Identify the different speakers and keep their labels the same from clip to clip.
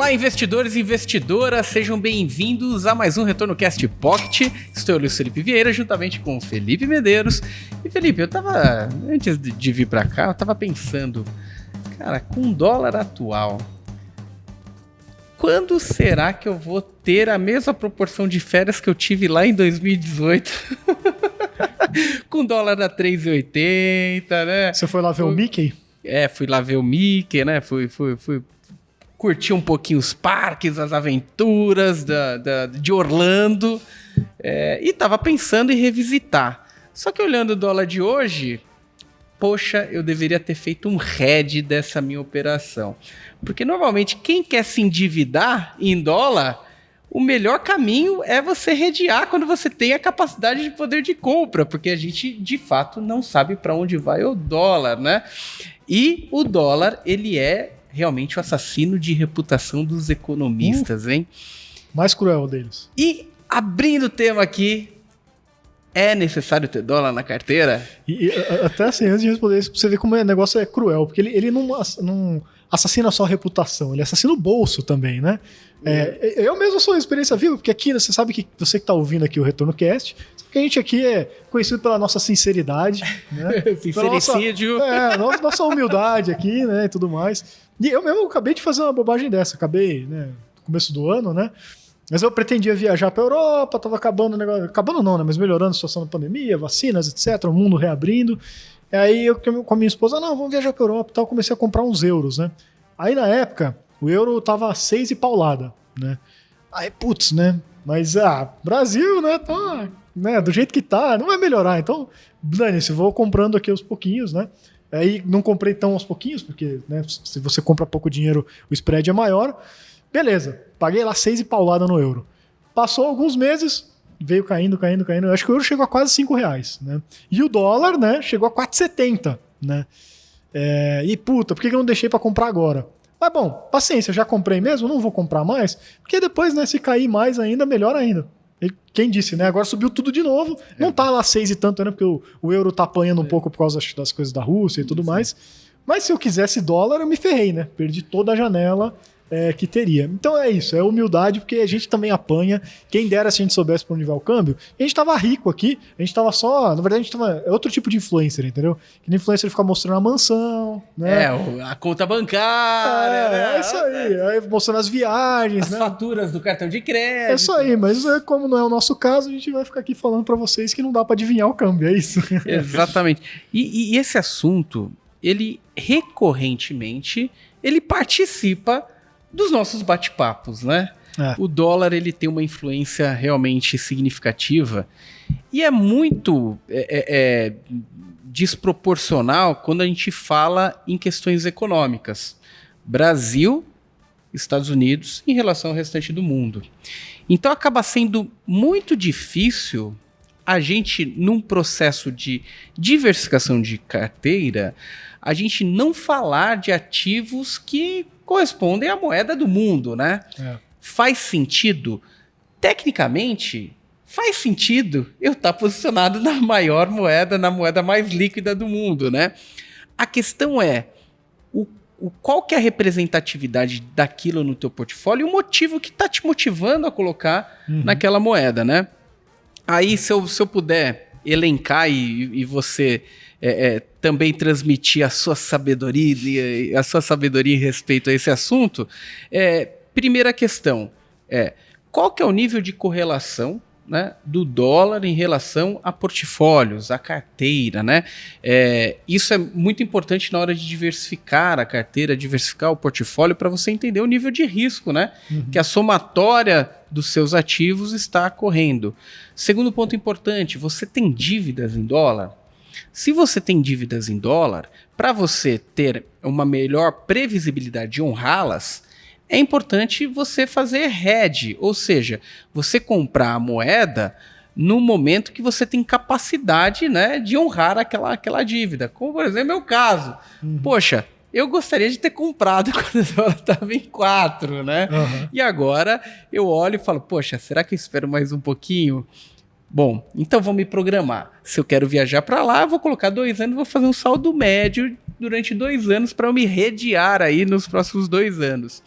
Speaker 1: Olá, investidores e investidoras, sejam bem-vindos a mais um Retorno Cast Pocket. Estou eu, Luiz Felipe Vieira, juntamente com o Felipe Medeiros. E Felipe, antes de vir para cá, eu tava pensando, cara, com o dólar atual, quando será que eu vou ter a mesma proporção de férias que eu tive lá em 2018? Com dólar a 3,80, né?
Speaker 2: Você foi lá ver o Mickey?
Speaker 1: Fui lá ver o Mickey, né? Fui curtir um pouquinho os parques, as aventuras de Orlando. E tava pensando em revisitar. Só que olhando o dólar de hoje, poxa, eu deveria ter feito um hedge dessa minha operação. Porque normalmente quem quer se endividar em dólar, o melhor caminho é você hedgear quando você tem a capacidade de poder de compra, porque a gente de fato não sabe para onde vai o dólar, né? E o dólar, ele é realmente o assassino de reputação dos economistas, hein?
Speaker 2: Mais cruel deles.
Speaker 1: E abrindo o tema aqui, é necessário ter dólar na carteira?
Speaker 2: E até assim, antes de responder isso, pra você ver como o negócio é cruel, porque ele não assassina só a reputação, ele assassina o bolso também, né? Eu mesmo sou uma experiência viva, porque aqui, você sabe que você que tá ouvindo aqui o Retorno Cast, que a gente aqui é conhecido pela nossa sinceridade, né?
Speaker 1: Sincericídio.
Speaker 2: Nossa humildade aqui, né, e tudo mais. E eu mesmo acabei de fazer uma bobagem dessa, né, no começo do ano, né? Mas eu pretendia viajar para a Europa, tava acabando o negócio, acabando não, né, mas melhorando a situação da pandemia, vacinas, etc, o mundo reabrindo. E aí eu com a minha esposa, vamos viajar para a Europa e tal, comecei a comprar uns euros, né? Aí na época, o euro tava 6 e paulada, né? Aí, putz, né? Mas, Brasil, né, tá, né, do jeito que tá, não vai melhorar. Então, dane-se, vou comprando aqui aos pouquinhos, né? Aí não comprei tão aos pouquinhos, porque, né, se você compra pouco dinheiro, o spread é maior. Beleza, paguei lá 6 e paulada no euro. Passou alguns meses, veio caindo. Eu acho que o euro chegou a quase R$5, né? E o dólar, né, chegou a 4,70, né? E puta, por que eu não deixei pra comprar agora? Mas bom, paciência, já comprei mesmo, não vou comprar mais, porque depois, né, se cair mais ainda, melhor ainda. E quem disse, né? Agora subiu tudo de novo, não tá lá 6 e tanto, né? Porque o euro tá apanhando um pouco por causa das coisas da Rússia e tudo mais. Mas se eu quisesse dólar, eu me ferrei, né? Perdi toda a janela que teria. Então é isso, é humildade, porque a gente também apanha. Quem dera se a gente soubesse para onde vai o câmbio, a gente tava rico aqui, a gente tava só, na verdade a gente tava, é outro tipo de influencer, entendeu? Que no influencer fica mostrando a mansão, né?
Speaker 1: A conta bancária, né?
Speaker 2: É isso aí mostrando as viagens,
Speaker 1: as
Speaker 2: né?
Speaker 1: Faturas do cartão de crédito.
Speaker 2: É isso aí, mas como não é o nosso caso, a gente vai ficar aqui falando para vocês que não dá para adivinhar o câmbio, é isso.
Speaker 1: Exatamente. E esse assunto, ele recorrentemente, ele participa dos nossos bate-papos, né? O dólar, ele tem uma influência realmente significativa e é muito desproporcional quando a gente fala em questões econômicas. Brasil, Estados Unidos, em relação ao restante do mundo. Então acaba sendo muito difícil a gente, num processo de diversificação de carteira, a gente não falar de ativos que correspondem à moeda do mundo, né? Faz sentido? Tecnicamente, faz sentido eu estar posicionado na maior moeda, na moeda mais líquida do mundo, né? A questão é, qual que é a representatividade daquilo no teu portfólio e o motivo que está te motivando a colocar naquela moeda, né? Aí, se eu puder elencar e você também transmitir a sua sabedoria em respeito a esse assunto, primeira questão qual que é o nível de correlação, né, do dólar em relação a portfólios, a carteira, né? Isso é muito importante na hora de diversificar a carteira, diversificar o portfólio, para você entender o nível de risco, né? Que a somatória dos seus ativos está correndo. Segundo ponto importante, você tem dívidas em dólar? Se você tem dívidas em dólar, para você ter uma melhor previsibilidade de honrá-las, é importante você fazer hedge, ou seja, você comprar a moeda no momento que você tem capacidade, né, de honrar aquela dívida. Como, por exemplo, é o meu caso. Poxa, eu gostaria de ter comprado quando o dólar estava em 4, né? E agora eu olho e falo, poxa, será que eu espero mais um pouquinho? Bom, então vou me programar. Se eu quero viajar para lá, eu vou colocar 2 anos e vou fazer um saldo médio durante 2 anos para eu me redear aí nos próximos 2 anos.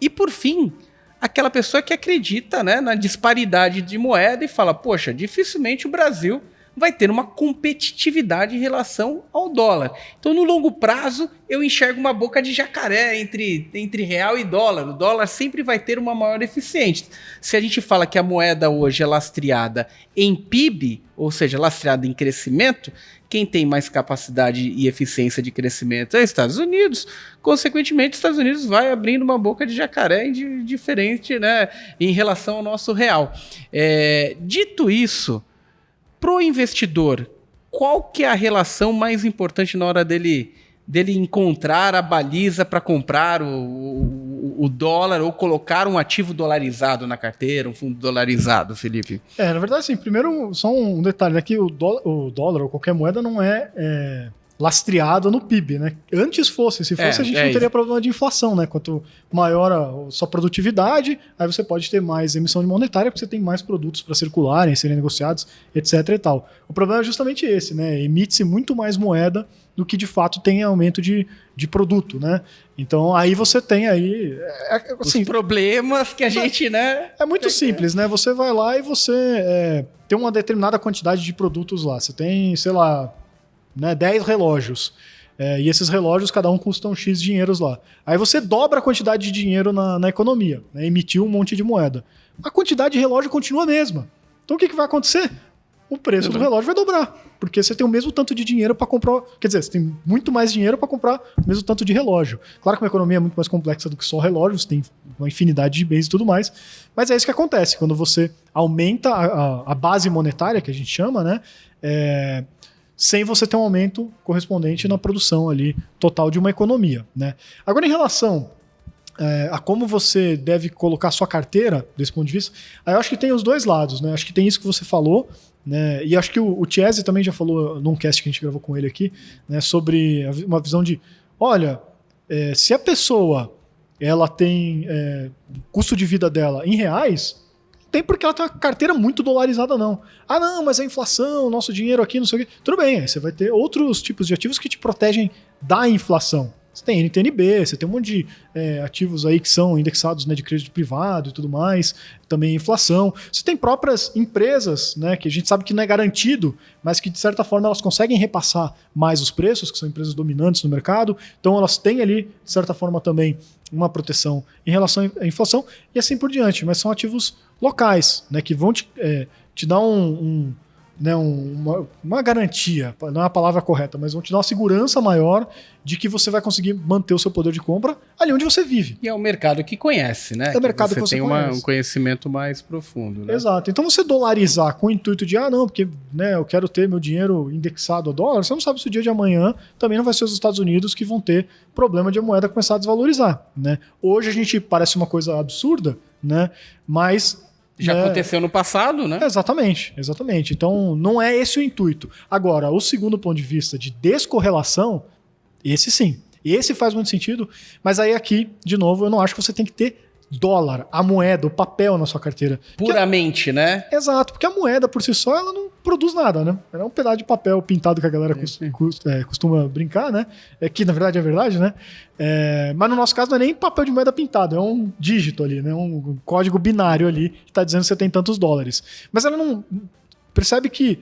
Speaker 1: E por fim, aquela pessoa que acredita, né, na disparidade de moeda e fala, poxa, dificilmente o Brasil vai ter uma competitividade em relação ao dólar. Então, no longo prazo, eu enxergo uma boca de jacaré entre real e dólar. O dólar sempre vai ter uma maior eficiência. Se a gente fala que a moeda hoje é lastreada em PIB, ou seja, lastreada em crescimento, quem tem mais capacidade e eficiência de crescimento é os Estados Unidos. Consequentemente, os Estados Unidos vai abrindo uma boca de jacaré diferente, né, em relação ao nosso real. Dito isso, para o investidor, qual que é a relação mais importante na hora dele encontrar a baliza para comprar o dólar ou colocar um ativo dolarizado na carteira, um fundo dolarizado, Felipe?
Speaker 2: Na verdade, assim, primeiro, só um detalhe, né, que o dólar ou qualquer moeda não é lastreado no PIB, né? Antes fosse, se fosse, a gente não teria problema de inflação, né? Quanto maior a sua produtividade, aí você pode ter mais emissão de monetária, porque você tem mais produtos para circularem, serem negociados, etc e tal. O problema é justamente esse, né? Emite-se muito mais moeda do que de fato tem aumento de produto, né? Então aí você tem aí... assim,
Speaker 1: os problemas que a gente, né?
Speaker 2: É muito simples, né? Você vai lá e você tem uma determinada quantidade de produtos lá. Você tem, sei lá, né, 10 relógios. E esses relógios, cada um custam X dinheiros lá. Aí você dobra a quantidade de dinheiro na economia, né? Emitiu um monte de moeda. A quantidade de relógio continua a mesma. Então o que vai acontecer? O preço do relógio vai dobrar, porque você tem o mesmo tanto de dinheiro para comprar... Quer dizer, você tem muito mais dinheiro para comprar o mesmo tanto de relógio. Claro que uma economia é muito mais complexa do que só relógios, tem uma infinidade de bens e tudo mais, mas é isso que acontece. Quando você aumenta a base monetária, que a gente chama, né, sem você ter um aumento correspondente na produção ali total de uma economia, né? Agora, em relação a como você deve colocar a sua carteira, desse ponto de vista, aí eu acho que tem os dois lados, né? Acho que tem isso que você falou, né? E acho que o Chiesi também já falou num cast que a gente gravou com ele aqui, né, sobre uma visão de, olha, se a pessoa ela tem custo de vida dela em reais, não tem porque ela tem uma carteira muito dolarizada, não. Ah, não, mas a inflação, nosso dinheiro aqui, não sei o quê. Tudo bem, aí você vai ter outros tipos de ativos que te protegem da inflação. Você tem NTNB, você tem um monte de ativos aí que são indexados, né, de crédito privado e tudo mais, também inflação. Você tem próprias empresas, né, que a gente sabe que não é garantido, mas que de certa forma elas conseguem repassar mais os preços, que são empresas dominantes no mercado, então elas têm ali, de certa forma também, uma proteção em relação à inflação e assim por diante, mas são ativos locais, né, que vão te dar uma garantia, não é a palavra correta, mas vão te dar uma segurança maior de que você vai conseguir manter o seu poder de compra ali onde você vive.
Speaker 1: E é o mercado que conhece, né?
Speaker 2: É o mercado que você
Speaker 1: tem
Speaker 2: conhece.
Speaker 1: Um conhecimento mais profundo, né?
Speaker 2: Exato. Então você dolarizar com o intuito de, não, porque, né, eu quero ter meu dinheiro indexado a dólar, você não sabe se o dia de amanhã também não vai ser os Estados Unidos que vão ter problema de a moeda começar a desvalorizar, né? Hoje a gente parece uma coisa absurda, né? Mas
Speaker 1: já aconteceu no passado, né?
Speaker 2: Exatamente. Então, não é esse o intuito. Agora, o segundo ponto de vista de descorrelação, esse sim. Esse faz muito sentido, mas aí aqui, de novo, eu não acho que você tem que ter dólar, a moeda, o papel na sua carteira.
Speaker 1: Puramente, né?
Speaker 2: Exato, porque a moeda por si só, ela não produz nada, né? Ela é um pedaço de papel pintado que a galera costuma brincar, né? Que na verdade é verdade, né? Mas no nosso caso não é nem papel de moeda pintado, é um dígito ali, né? Um código binário ali que está dizendo que você tem tantos dólares. Mas ela não percebe que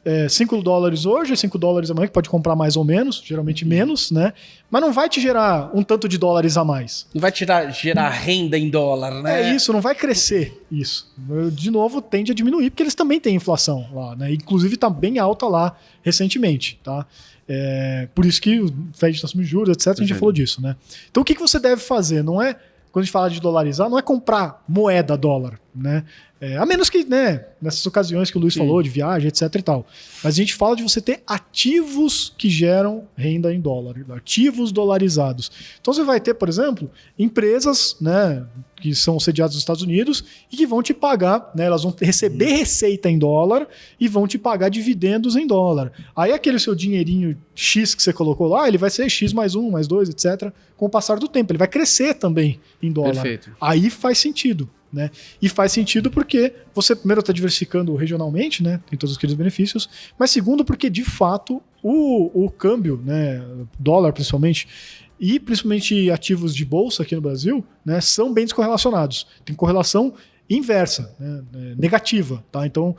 Speaker 2: $5 hoje, $5 amanhã, que pode comprar mais ou menos, geralmente menos, né? Mas não vai te gerar um tanto de dólares a mais.
Speaker 1: Não vai gerar renda em dólar, né?
Speaker 2: É isso, não vai crescer isso. De novo, tende a diminuir, porque eles também têm inflação lá, né? Inclusive está bem alta lá recentemente, tá? Por isso que o Fed está subindo juros, etc. A gente já falou disso, né? Então o que você deve fazer? Não é, quando a gente fala de dolarizar, não é comprar moeda dólar, né? A menos que, né, nessas ocasiões que o Luiz falou, de viagem, etc e tal. Mas a gente fala de você ter ativos que geram renda em dólar, ativos dolarizados. Então você vai ter, por exemplo, empresas, né, que são sediadas nos Estados Unidos e que vão te pagar, né, elas vão receber receita em dólar e vão te pagar dividendos em dólar. Aí aquele seu dinheirinho X que você colocou lá, ele vai ser X mais 1, mais 2, etc. com o passar do tempo. Ele vai crescer também em dólar.
Speaker 1: Perfeito.
Speaker 2: Aí faz sentido. né? E faz sentido porque você, primeiro, está diversificando regionalmente, né? Tem todos aqueles benefícios, mas segundo, porque de fato o câmbio, né? Dólar principalmente, e principalmente ativos de bolsa aqui no Brasil, né? São bem descorrelacionados. Tem correlação inversa, né? Negativa, tá? Então,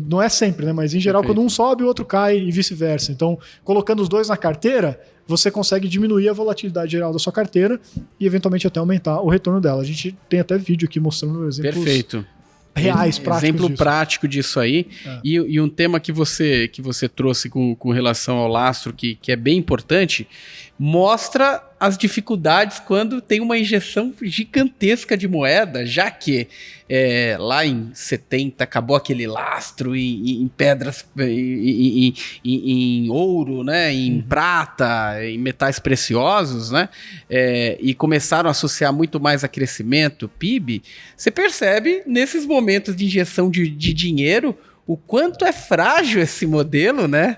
Speaker 2: não é sempre, né? Mas em geral,
Speaker 1: Perfeito.
Speaker 2: quando um sobe, o outro cai e vice-versa. Então, colocando os dois na carteira, você consegue diminuir a volatilidade geral da sua carteira e eventualmente até aumentar o retorno dela. A gente tem até vídeo aqui mostrando exemplos
Speaker 1: Perfeito.
Speaker 2: reais, práticos
Speaker 1: Exemplo
Speaker 2: disso.
Speaker 1: prático disso aí. E um tema que você trouxe com relação ao lastro, que é bem importante, mostra as dificuldades quando tem uma injeção gigantesca de moeda, já que lá em 70 acabou aquele lastro em pedras, em ouro, né, em prata, em metais preciosos, né, e começaram a associar muito mais a crescimento, PIB. Você percebe nesses momentos de injeção de dinheiro o quanto é frágil esse modelo, né?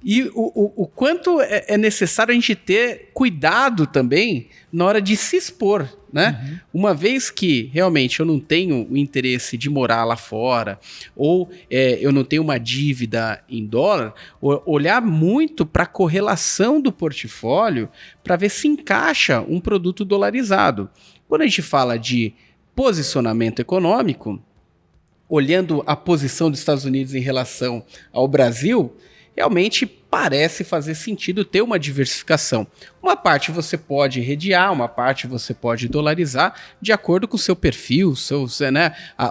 Speaker 1: E o quanto é necessário a gente ter cuidado também na hora de se expor, né? Uma vez que realmente eu não tenho o interesse de morar lá fora, ou eu não tenho uma dívida em dólar, olhar muito para a correlação do portfólio para ver se encaixa um produto dolarizado. Quando a gente fala de posicionamento econômico, olhando a posição dos Estados Unidos em relação ao Brasil, realmente parece fazer sentido ter uma diversificação. Uma parte você pode redear, uma parte você pode dolarizar, de acordo com o seu perfil,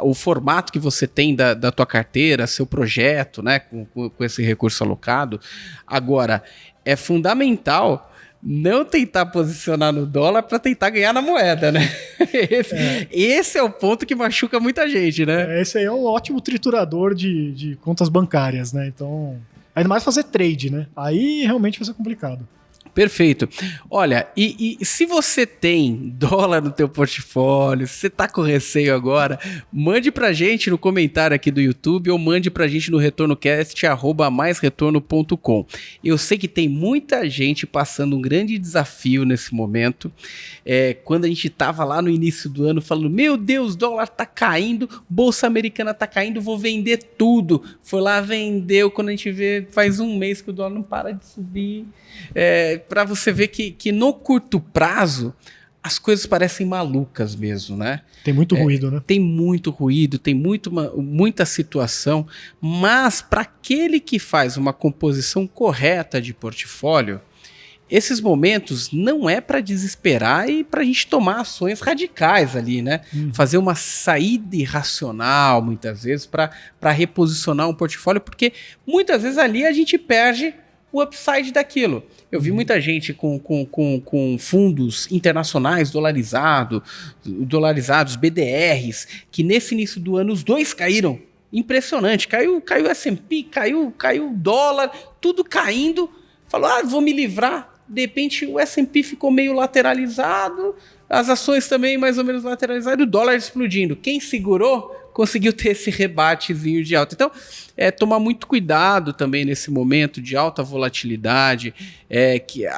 Speaker 1: o formato que você tem da tua carteira, seu projeto, né, com esse recurso alocado. Agora, é fundamental não tentar posicionar no dólar para tentar ganhar na moeda, né? Esse é o ponto que machuca muita gente, né?
Speaker 2: Esse aí é um ótimo triturador de contas bancárias, né? Então, ainda mais fazer trade, né? Aí realmente vai ser complicado.
Speaker 1: Perfeito. Olha, e se você tem dólar no teu portfólio, se você tá com receio agora, mande pra gente no comentário aqui do YouTube ou mande pra gente no retornocast@maisretorno.com. Eu sei que tem muita gente passando um grande desafio nesse momento. Quando a gente tava lá no início do ano falando, meu Deus, dólar tá caindo, bolsa americana tá caindo, vou vender tudo. Foi lá, vendeu, quando a gente vê, faz um mês que o dólar não para de subir. Para você ver que no curto prazo as coisas parecem malucas mesmo, né?
Speaker 2: Tem muito ruído, né?
Speaker 1: Tem muito ruído, tem muita situação, mas para aquele que faz uma composição correta de portfólio, esses momentos não é para desesperar e para a gente tomar ações radicais ali, né? Fazer uma saída irracional, muitas vezes, para reposicionar um portfólio, porque muitas vezes ali a gente perde o upside daquilo. Eu vi muita gente com fundos internacionais dolarizados, BDRs, que nesse início do ano os dois caíram. Impressionante. Caiu o S&P, caiu o dólar, tudo caindo. Falou, vou me livrar. De repente o S&P ficou meio lateralizado, as ações também mais ou menos lateralizadas, e o dólar explodindo. Quem segurou conseguiu ter esse rebatezinho de alta. Então, tomar muito cuidado também nesse momento de alta volatilidade,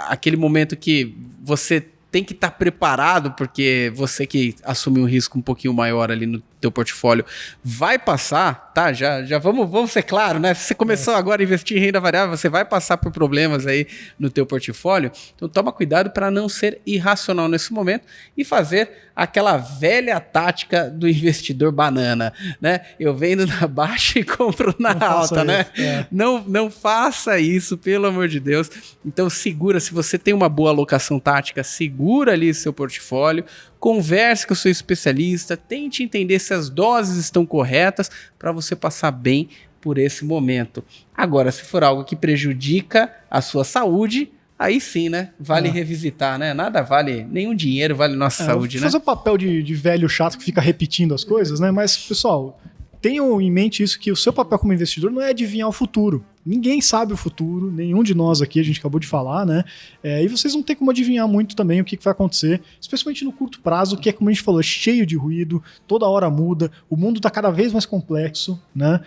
Speaker 1: aquele momento que você tem que estar preparado, porque você que assumiu um risco um pouquinho maior ali no teu portfólio vai passar, tá? Já vamos ser claro, né? Se você começou agora a investir em renda variável, você vai passar por problemas aí no teu portfólio. Então toma cuidado para não ser irracional nesse momento e fazer aquela velha tática do investidor banana, né? Eu vendo na baixa e compro na alta, né? Não faça isso, pelo amor de Deus. Então segura, se você tem uma boa alocação tática, segura ali seu portfólio, converse com o seu especialista, tente entender se as doses estão corretas para você passar bem por esse momento. Agora, se for algo que prejudica a sua saúde, aí sim, né? Vale revisitar, né? Nada vale, nenhum dinheiro vale nossa saúde, né?
Speaker 2: Fazer o papel de velho chato que fica repetindo as coisas, né? Mas, pessoal, tenham em mente isso, que o seu papel como investidor não é adivinhar o futuro. Ninguém sabe o futuro, nenhum de nós aqui, a gente acabou de falar, né? E vocês não tem como adivinhar muito também o que vai acontecer, especialmente no curto prazo, que é, como a gente falou, cheio de ruído, toda hora muda, o mundo está cada vez mais complexo, né?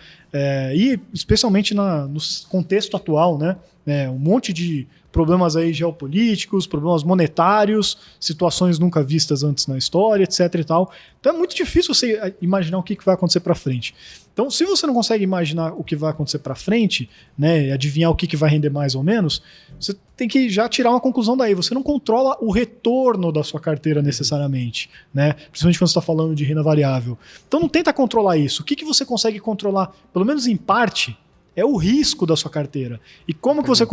Speaker 2: E especialmente no contexto atual, né? Um monte de problemas aí geopolíticos, problemas monetários, situações nunca vistas antes na história, etc e tal. Então é muito difícil você imaginar o que vai acontecer para frente. Então, se você não consegue imaginar o que vai acontecer para frente, né, e adivinhar o que vai render mais ou menos, você tem que já tirar uma conclusão daí. Você não controla o retorno da sua carteira necessariamente, né? Principalmente quando você está falando de renda variável. Então, não tenta controlar isso. O que você consegue controlar, pelo menos em parte, é o risco da sua carteira. E como que você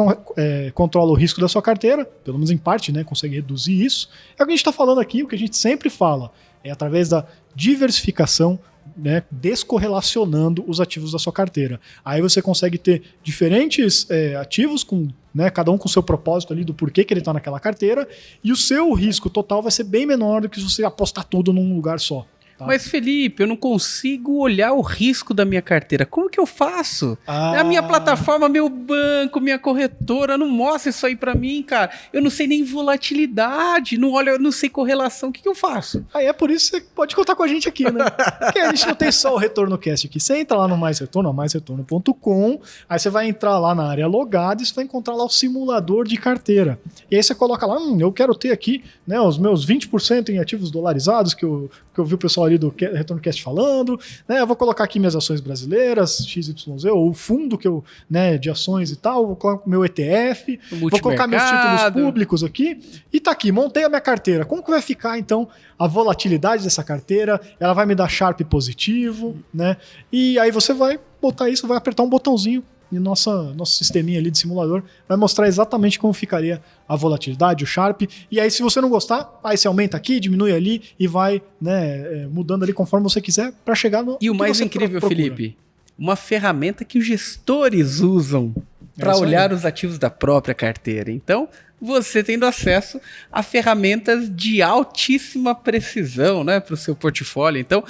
Speaker 2: controla o risco da sua carteira, pelo menos em parte, né, consegue reduzir isso, é o que a gente está falando aqui, o que a gente sempre fala, é através da diversificação, né, descorrelacionando os ativos da sua carteira. Aí você consegue ter diferentes ativos, né, cada um com o seu propósito ali do porquê que ele está naquela carteira, e o seu risco total vai ser bem menor do que se você apostar tudo num lugar só.
Speaker 1: Mas, Felipe, eu não consigo olhar o risco da minha carteira. Como que eu faço? A minha plataforma, meu banco, minha corretora não mostra isso aí pra mim, cara. Eu não sei nem volatilidade, não olho, eu não sei correlação. O que eu faço?
Speaker 2: Aí é por isso que você pode contar com a gente aqui, né? Porque a gente não tem só o Retorno Cast aqui. Você entra lá no Mais Retorno, maisretorno.com, aí você vai entrar lá na área logada e você vai encontrar lá o simulador de carteira. E aí você coloca lá, eu quero ter aqui, né, os meus 20% em ativos dolarizados que eu vi o pessoal ali do Retorno Cast falando, né? Eu vou colocar aqui minhas ações brasileiras, XYZ, ou o fundo que eu, né, de ações e tal, vou colocar meu ETF, vou colocar meus títulos públicos aqui, e tá aqui, montei a minha carteira. Como que vai ficar, então, a volatilidade dessa carteira? Ela vai me dar Sharpe positivo, né? E aí você vai botar isso, vai apertar um botãozinho e nosso sisteminha ali de simulador vai mostrar exatamente como ficaria a volatilidade, o Sharpe. E aí, se você não gostar, aí você aumenta aqui, diminui ali e vai, né, mudando ali conforme você quiser para chegar no.
Speaker 1: E o mais incrível, Felipe, uma ferramenta que os gestores usam para olhar os ativos da própria carteira. Então, você tendo acesso a ferramentas de altíssima precisão, né, para o seu portfólio. Então,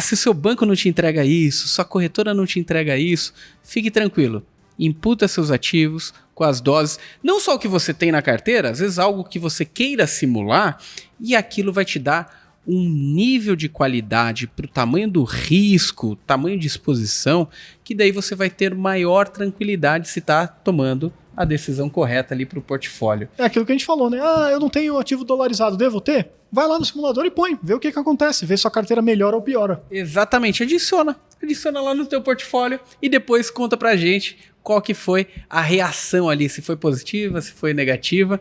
Speaker 1: se o seu banco não te entrega isso, sua corretora não te entrega isso, fique tranquilo. Imputa seus ativos com as doses, não só o que você tem na carteira, às vezes algo que você queira simular, e aquilo vai te dar um nível de qualidade para o tamanho do risco, tamanho de exposição, que daí você vai ter maior tranquilidade se está tomando a decisão correta ali para o portfólio.
Speaker 2: É aquilo que a gente falou, né? Eu não tenho ativo dolarizado, devo ter? Vai lá no simulador e põe, vê o que acontece, vê se sua carteira melhora ou piora.
Speaker 1: Adiciona lá no teu portfólio e depois conta pra gente qual que foi a reação ali, se foi positiva, se foi negativa.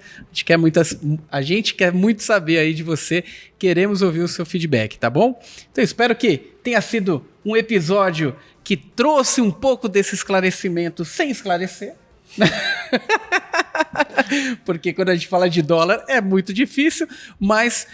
Speaker 1: A gente quer muito saber aí de você, queremos ouvir o seu feedback, tá bom? Então espero que tenha sido um episódio que trouxe um pouco desse esclarecimento sem esclarecer. Porque quando a gente fala de dólar é muito difícil, mas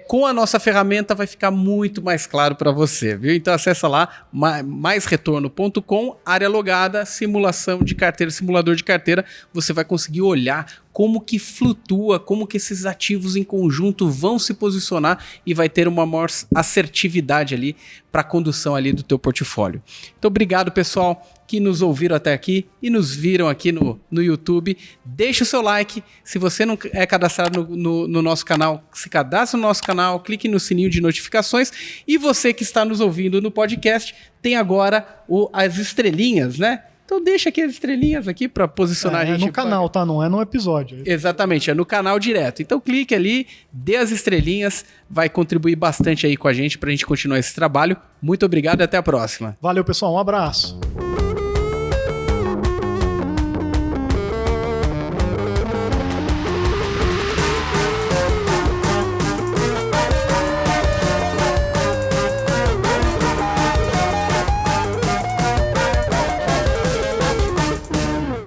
Speaker 1: com a nossa ferramenta vai ficar muito mais claro para você, viu? Então acessa lá maisretorno.com, área logada, simulação de carteira, simulador de carteira, você vai conseguir olhar como que flutua, como que esses ativos em conjunto vão se posicionar e vai ter uma maior assertividade ali para a condução ali do teu portfólio. Então obrigado, pessoal, que nos ouviram até aqui e nos viram aqui no YouTube. Deixa o seu like. Se você não é cadastrado no nosso canal, se cadastre no nosso canal, clique no sininho de notificações. E você que está nos ouvindo no podcast, tem agora as estrelinhas, né? Então deixa aqui as estrelinhas aqui para posicionar a gente.
Speaker 2: É no canal, tá? Não é no episódio.
Speaker 1: Exatamente, é no canal direto. Então clique ali, dê as estrelinhas, vai contribuir bastante aí com a gente para a gente continuar esse trabalho. Muito obrigado e até a próxima.
Speaker 2: Valeu, pessoal. Um abraço.